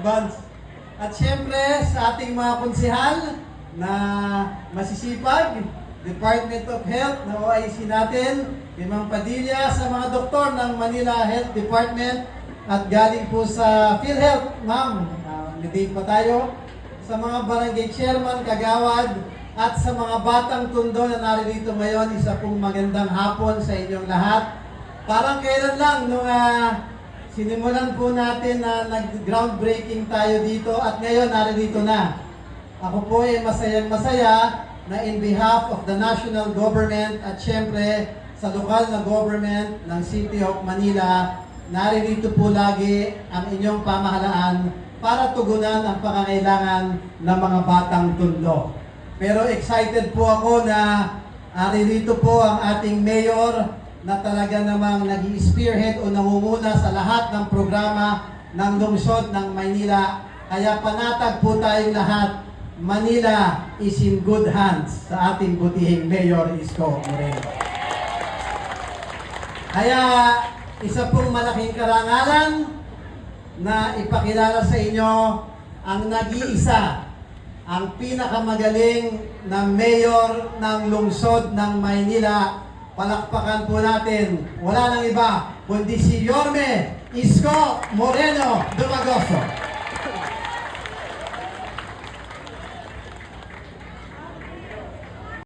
advance. At syempre, sa ating mga konsehal na masisipag, Department of Health na OIC natin, kay Ma'am Padilla, sa mga doktor ng Manila Health Department, at galing po sa PhilHealth, Ma'am, pa tayo, sa mga barangay chairman, kagawad, at sa mga batang tundo na naririto ngayon, isa pong magandang hapon sa inyong lahat. Parang kailan lang nung sinimulan po natin na nag-groundbreaking tayo dito at ngayon naririto na. Ako po ay masayang masaya na in behalf of the national government at syempre sa lokal na government ng City of Manila, naririto po lagi ang inyong pamahalaan para tugunan ang pangangailangan ng mga batang tundo. Pero excited po ako na naririto po ang ating mayor na talaga namang nag-i-spearhead o nangunguna sa lahat ng programa ng lungsod ng Maynila. Kaya panatag po tayong lahat, Manila is in good hands sa ating butihing Mayor Isko Moreno. Kaya isa pong malaking karangalan na ipakilala sa inyo ang nag-iisa, ang pinakamagaling na mayor ng lungsod ng Maynila. Palakpakan po natin, wala nang iba kundi si Yorme Isko Moreno Dumagoso.